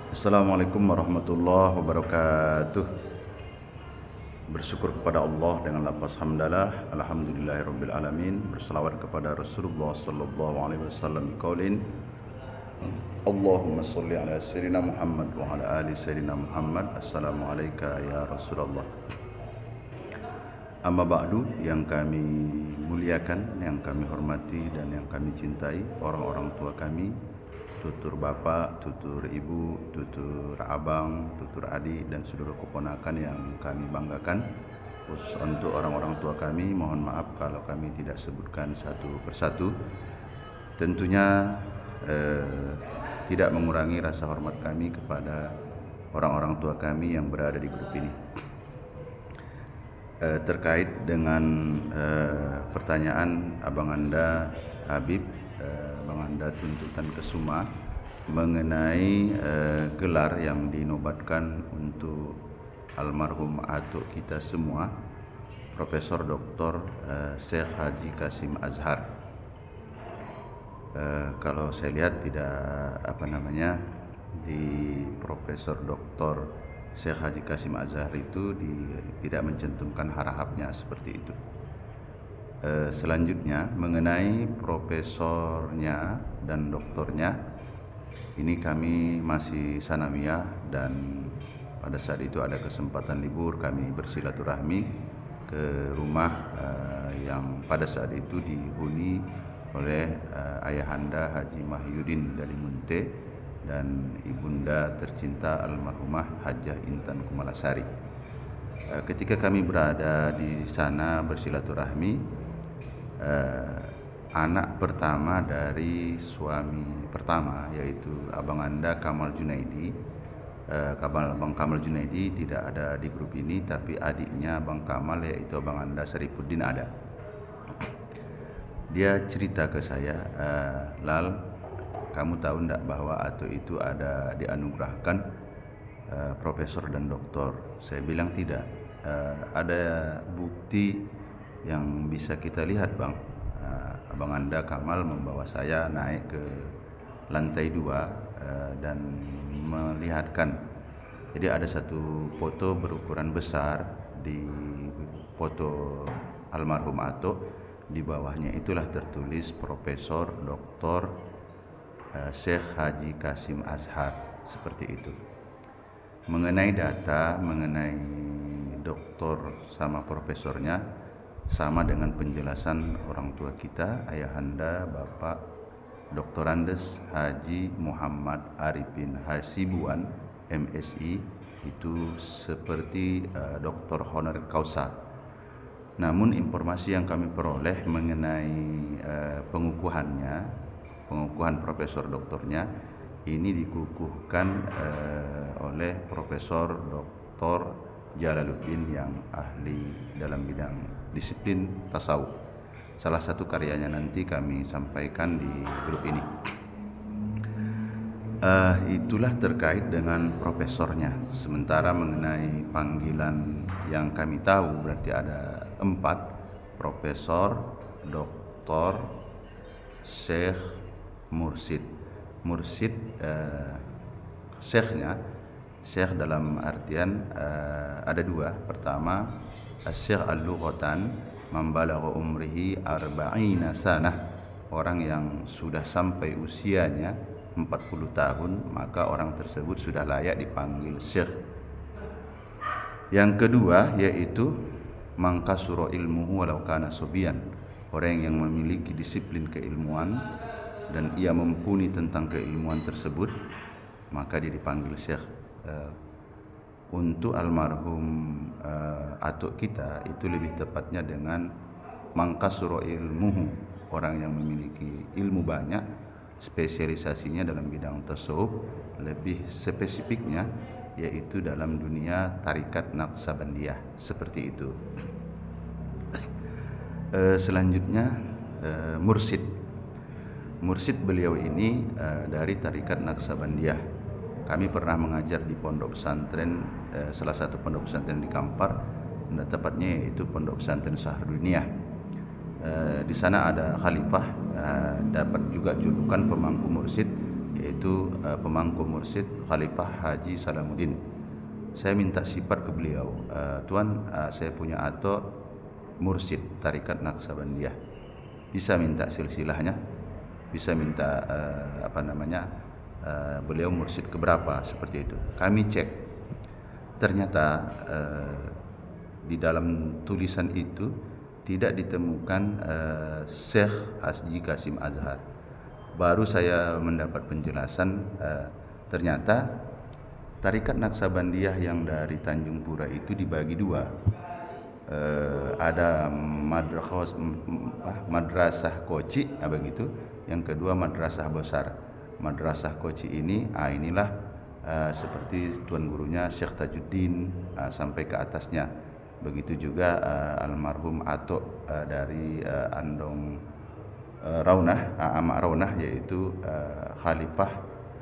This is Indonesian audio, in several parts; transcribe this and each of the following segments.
Assalamualaikum warahmatullahi wabarakatuh. Bersyukur kepada Allah dengan lafaz hamdalah, alhamdulillahirabbil alamin. Berselawat kepada Rasulullah sallallahu alaihi wasallam qaulin Allahumma shalli ala sayyidina Muhammad wa ala ali sayyidina Muhammad. Assalamu alayka ya Rasulullah. Amma ba'du, yang kami muliakan, yang kami hormati dan yang kami cintai, orang-orang tua kami, tutur bapak, tutur ibu, tutur abang, tutur adik, dan seluruh keponakan yang kami banggakan. Khusus untuk orang-orang tua kami, mohon maaf kalau kami tidak sebutkan satu persatu. Tentunya tidak mengurangi rasa hormat kami kepada orang-orang tua kami yang berada di grup ini. Terkait dengan pertanyaan Abang Anda Habib, Abang Anda Tuntutan Kesuma, mengenai gelar yang dinobatkan untuk almarhum atuk kita semua, Profesor Dr. Syekh Haji Kasim Azhar. Kalau saya lihat tidak di Profesor Dr. Syekh Haji Kasim Azhar itu tidak mencantumkan harahapnya seperti itu. Selanjutnya mengenai profesornya dan doktornya, ini kami masih sanawiyah dan pada saat itu ada kesempatan libur, kami bersilaturahmi ke rumah yang pada saat itu dihuni oleh ayahanda Haji Mahyudin Dalimunte dan ibunda tercinta almarhumah Hajjah Intan Kumalasari. Ketika kami berada di sana bersilaturahmi, anak pertama dari suami pertama, yaitu Abang Anda Kamal Junaidi. Abang Kamal Junaidi tidak ada di grup ini, tapi adiknya Abang Kamal, yaitu Abang Anda Sarifuddin, ada. Dia cerita ke saya, Lal, kamu tahu enggak bahwa atuk itu ada dianugerahkan profesor dan doktor? Saya bilang tidak. Ada bukti yang bisa kita lihat, Bang. Abang Anda Kamal membawa saya naik ke lantai 2 dan melihatkan. Jadi ada satu foto berukuran besar di foto almarhum atuk. Di bawahnya itulah tertulis Profesor Dr. Syekh Haji Kasim Azhar, seperti itu. Mengenai data, mengenai doktor sama profesornya, sama dengan penjelasan orang tua kita, ayahanda Bapak Dr. Andes Haji Muhammad Arifin Hasibuan, MSI, itu seperti doktor honorer causa. Namun informasi yang kami peroleh mengenai pengukuhan profesor doktornya ini dikukuhkan oleh Profesor Dr. Jalaluddin yang ahli dalam bidang disiplin tasawuf. Salah satu karyanya nanti kami sampaikan di grup ini. Itulah terkait dengan profesornya. Sementara mengenai panggilan yang kami tahu berarti ada 4: Profesor, Doktor, Syekh, Mursid. Syekhnya, syekh dalam artian ada 2. Pertama, Syekh al-lughatan man balagha umrihi arba'ina sanah, orang yang sudah sampai usianya 40 tahun, maka orang tersebut sudah layak dipanggil syekh. Yang kedua yaitu man kasura ilmuhu walau kana subiyan, orang yang memiliki disiplin keilmuan dan ia mumpuni tentang keilmuan tersebut, maka dia dipanggil syekh. Untuk almarhum atuk kita itu lebih tepatnya dengan mangkasuro ilmuhu, orang yang memiliki ilmu banyak, spesialisasinya dalam bidang tasawuf, lebih spesifiknya yaitu dalam dunia tarikat Naqsabandiyah, seperti itu. Selanjutnya Mursid beliau ini dari tarikat Naqsabandiyah. Kami pernah mengajar di pondok pesantren, salah satu pondok pesantren di Kampar, tepatnya yaitu pondok pesantren Saharduniyah. Di sana ada khalifah, dapat juga julukan pemangku mursid, yaitu pemangku mursyid Khalifah Haji Salamuddin. Saya minta sifat ke beliau, Tuan, saya punya ato mursyid Tarikat Naksabandiyah, bisa minta silsilahnya, bisa minta beliau mursyid keberapa, seperti itu. Kami cek, ternyata di dalam tulisan itu tidak ditemukan Syekh Haji Kasim Azhar. Baru saya mendapat penjelasan, ternyata Tarikat Naksabandiyah yang dari Tanjung Pura itu dibagi dua. Ada madrasah Koci, begitu. Yang kedua madrasah besar. Madrasah Koci ini, inilah seperti tuan gurunya Syekh Tajuddin sampai ke atasnya. Begitu juga almarhum Atok dari Andong Amak Raunah, yaitu Khalifah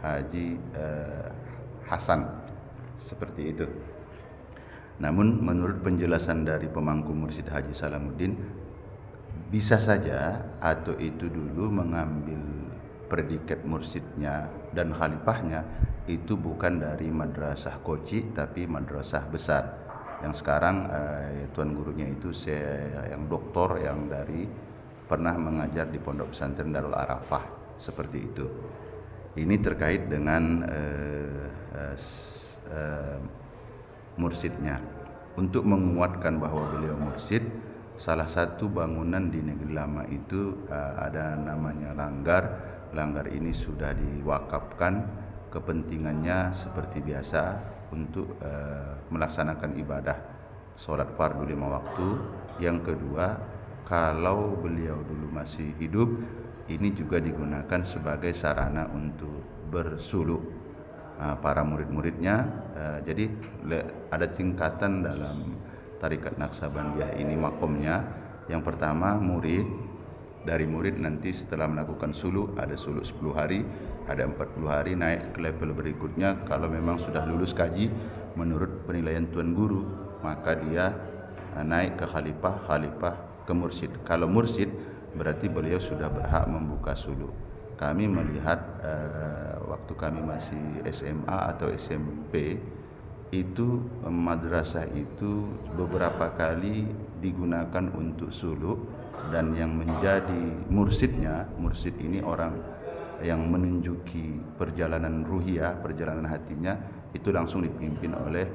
Haji Hasan, seperti itu. Namun menurut penjelasan dari pemangku mursyid Haji Salamuddin, bisa saja Atok itu dulu mengambil predikat mursyidnya dan khalifahnya itu bukan dari madrasah Koci, tapi madrasah besar. Yang sekarang tuan gurunya itu yang doktor yang dari pernah mengajar di Pondok Pesantren Darul Arafah, seperti itu. Ini terkait dengan mursyidnya. Untuk menguatkan bahwa beliau mursyid, salah satu bangunan di Negeri Lama itu ada namanya Langgar. Langgar ini sudah diwakafkan, kepentingannya seperti biasa untuk melaksanakan ibadah sholat fardu 5 waktu. Yang kedua, kalau beliau dulu masih hidup, ini juga digunakan sebagai sarana untuk bersuluk para murid-muridnya. Jadi ada tingkatan dalam Tarikat Naksabandiyah ini makomnya. Yang pertama murid, dari murid nanti setelah melakukan suluk, ada suluk 10 hari, ada 40 hari, naik ke level berikutnya. Kalau memang sudah lulus kaji menurut penilaian tuan guru, maka dia naik ke khalifah ke mursyid. Kalau mursyid berarti beliau sudah berhak membuka suluk. Kami melihat waktu kami masih SMA atau SMP, itu madrasah itu beberapa kali digunakan untuk suluk, dan yang menjadi mursyidnya, mursyid ini orang yang menunjuki perjalanan ruhiyah, perjalanan hatinya, itu langsung dipimpin oleh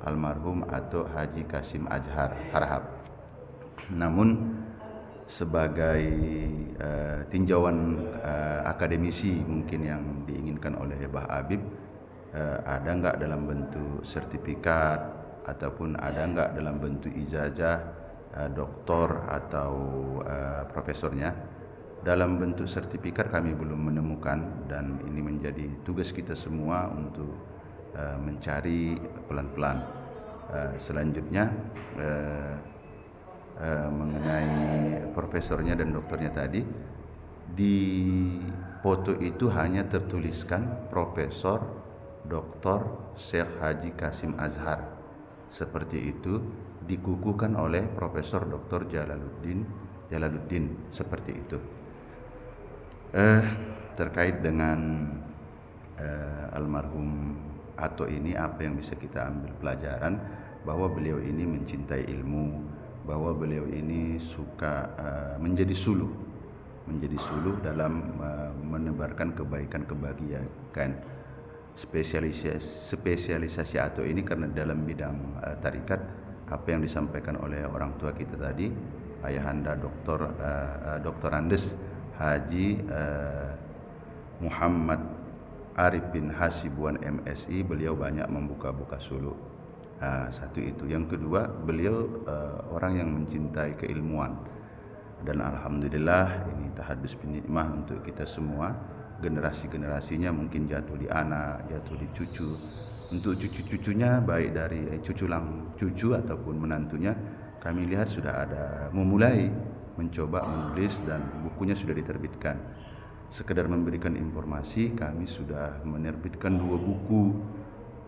almarhum atau Haji Kasim Azhar Harahap. Namun sebagai tinjauan akademisi mungkin yang diinginkan oleh Bah Habib, ada enggak dalam bentuk sertifikat ataupun ada enggak dalam bentuk ijazah doktor atau profesornya. Dalam bentuk sertifikat kami belum menemukan, dan ini menjadi tugas kita semua untuk mencari pelan-pelan. Selanjutnya mengenai profesornya dan doktornya tadi, di foto itu hanya tertuliskan Profesor Dr. Syekh Haji Kasim Azhar, seperti itu, dikukuhkan oleh Profesor Dr. Jalaluddin, seperti itu. Terkait dengan almarhum Atok ini, apa yang bisa kita ambil pelajaran? Bahwa beliau ini mencintai ilmu, bahwa beliau ini suka menjadi suluh dalam menebarkan kebaikan-kebahagiaan. Spesialisasi Atok ini karena dalam bidang tarikat, apa yang disampaikan oleh orang tua kita tadi, ayahanda Dr. Andes Haji Muhammad Arif bin Hasibuan MSI, beliau banyak membuka-buka suluk. Satu itu. Yang kedua, beliau orang yang mencintai keilmuan, dan alhamdulillah ini tahadus bin nikmah untuk kita semua. Generasi-generasinya mungkin jatuh di anak, jatuh di cucu. Untuk cucu-cucunya, baik dari cucu ataupun menantunya, kami lihat sudah ada memulai mencoba menulis dan bukunya sudah diterbitkan. Sekedar memberikan informasi, kami sudah menerbitkan 2 buku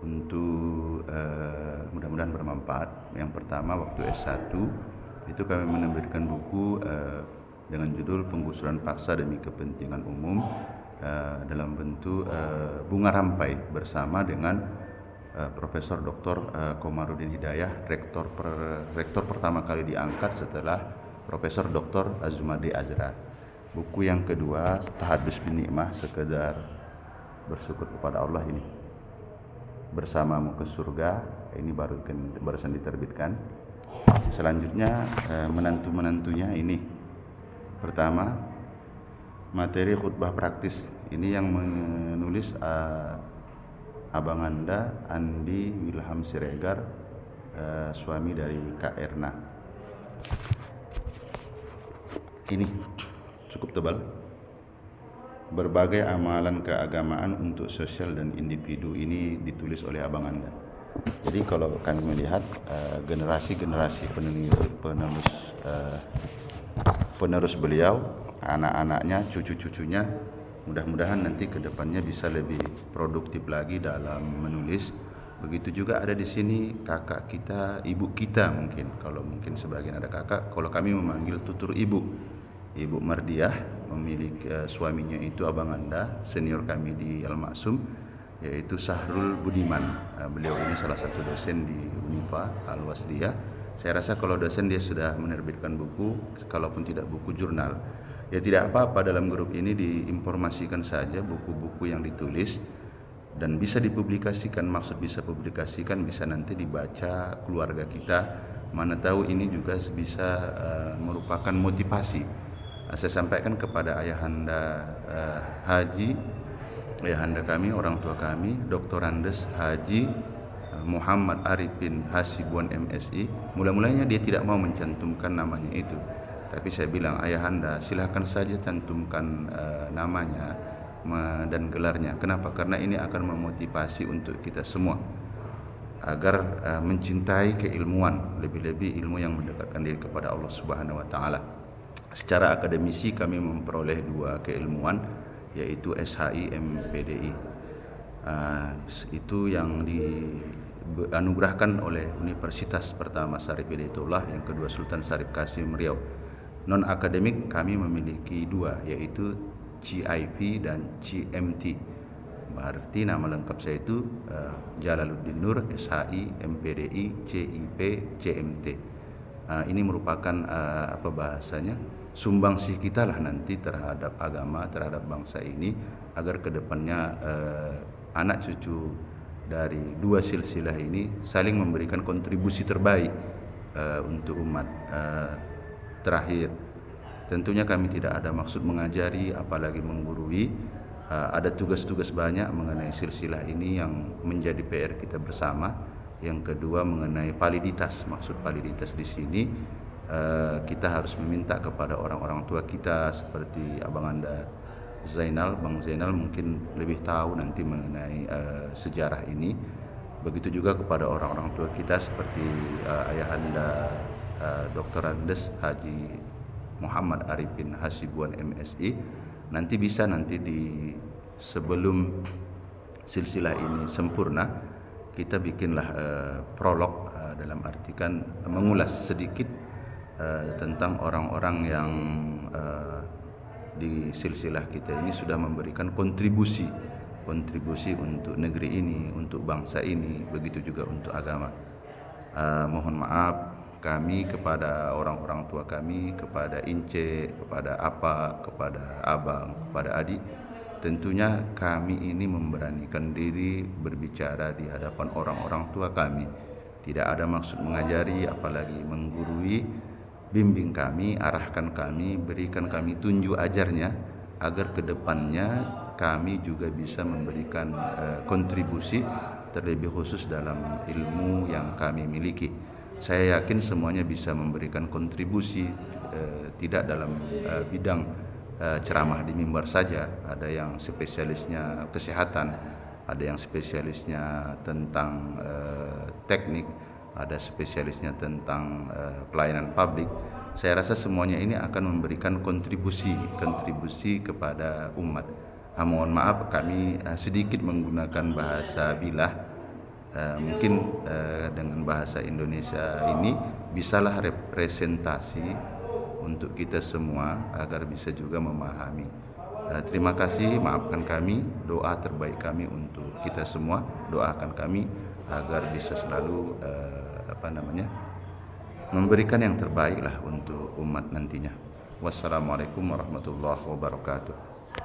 untuk mudah-mudahan bermanfaat. Yang pertama waktu S1 itu kami menerbitkan buku dengan judul Penggusuran Paksa Demi Kepentingan Umum. dalam bentuk bunga rampai bersama dengan Profesor Dr. Komarudin Hidayah, rektor pertama kali diangkat setelah Profesor Dr. Azumadi Azra. Buku yang kedua, Tahadus bin Nikmah, sekedar bersyukur kepada Allah ini. Bersamamu ke surga, ini barusan diterbitkan. Selanjutnya menantu-menantunya ini. Pertama, materi khutbah praktis. Ini yang menulis Abang Anda, Andi Wilham Siregar, suami dari Kak Erna. Ini cukup tebal. Berbagai amalan keagamaan untuk sosial dan individu, ini ditulis oleh Abang Anda. Jadi kalau kami melihat generasi-generasi penerus beliau, anak-anaknya, cucu-cucunya, mudah-mudahan nanti ke depannya bisa lebih produktif lagi dalam menulis. Begitu juga ada di sini kakak kita, ibu kita mungkin, kalau mungkin sebagian ada kakak, kalau kami memanggil tutur ibu. Ibu Mardiah, memiliki suaminya itu Abang Anda, senior kami di Al-Maksum, yaitu Sahrul Budiman. Beliau ini salah satu dosen di Unifa Al-Wasliyah. Saya rasa kalau dosen dia sudah menerbitkan buku, kalaupun tidak buku, jurnal. Ya tidak apa-apa, dalam grup ini diinformasikan saja buku-buku yang ditulis dan bisa dipublikasikan. Maksud bisa publikasikan, bisa nanti dibaca keluarga kita. Mana tahu ini juga bisa merupakan motivasi. Saya sampaikan kepada ayahanda ayahanda kami, orang tua kami, Dr. Andes Haji Muhammad Arifin Hasibuan MSI. Mula-mulanya dia tidak mau mencantumkan namanya itu, tapi saya bilang, ayahanda silahkan saja cantumkan namanya dan gelarnya. Kenapa? Karena ini akan memotivasi untuk kita semua agar mencintai keilmuan, lebih-lebih ilmu yang mendekatkan diri kepada Allah Subhanahu wa taala. Secara akademisi kami memperoleh 2 keilmuan, yaitu SHI MPDI. Itu yang dianugerahkan oleh Universitas pertama Syarif Hidayatullah, yang kedua Sultan Syarif Kasim Riau. Non akademik kami memiliki 2, yaitu CIP dan CMT. Berarti nama lengkap saya itu Jalaluddin Nur, SHI MPDI, CIP, CMT. Ini merupakan apa bahasanya, sumbangsih kita lah nanti terhadap agama, terhadap bangsa ini, agar kedepannya anak cucu dari 2 silsilah ini saling memberikan kontribusi terbaik untuk umat. Terakhir, tentunya kami tidak ada maksud mengajari apalagi menggurui. Ada tugas-tugas banyak mengenai silsilah ini yang menjadi PR kita bersama. Yang kedua mengenai validitas. Maksud validitas di sini, kita harus meminta kepada orang-orang tua kita seperti Abang Anda Zainal, Bang Zainal mungkin lebih tahu nanti mengenai sejarah ini. Begitu juga kepada orang-orang tua kita seperti ayahanda Dr. Andes Haji Muhammad Arifin Hasibuan MSI. Nanti bisa sebelum silsilah ini sempurna, kita bikinlah prolog, dalam artikan mengulas sedikit tentang orang-orang yang di silsilah kita ini sudah memberikan kontribusi untuk negeri ini, untuk bangsa ini, begitu juga untuk agama. Mohon maaf kami kepada orang-orang tua kami, kepada Ince, kepada Apa, kepada Abang, kepada Adik. Tentunya kami ini memberanikan diri berbicara di hadapan orang-orang tua kami. Tidak ada maksud mengajari apalagi menggurui. Bimbing kami, arahkan kami, berikan kami tunjuk ajarnya, agar kedepannya kami juga bisa memberikan kontribusi terlebih khusus dalam ilmu yang kami miliki. Saya yakin semuanya bisa memberikan kontribusi, tidak dalam bidang ceramah di mimbar saja. Ada yang spesialisnya kesehatan, ada yang spesialisnya tentang teknik, ada spesialisnya tentang pelayanan publik. Saya rasa semuanya ini akan memberikan kontribusi kepada umat. Mohon maaf kami sedikit menggunakan bahasa bilah. Mungkin dengan bahasa Indonesia ini bisalah representasi untuk kita semua agar bisa juga memahami. Terima kasih, maafkan kami, doa terbaik kami untuk kita semua, doakan kami agar bisa selalu memberikan yang terbaik lah untuk umat nantinya. Wassalamualaikum warahmatullahi wabarakatuh.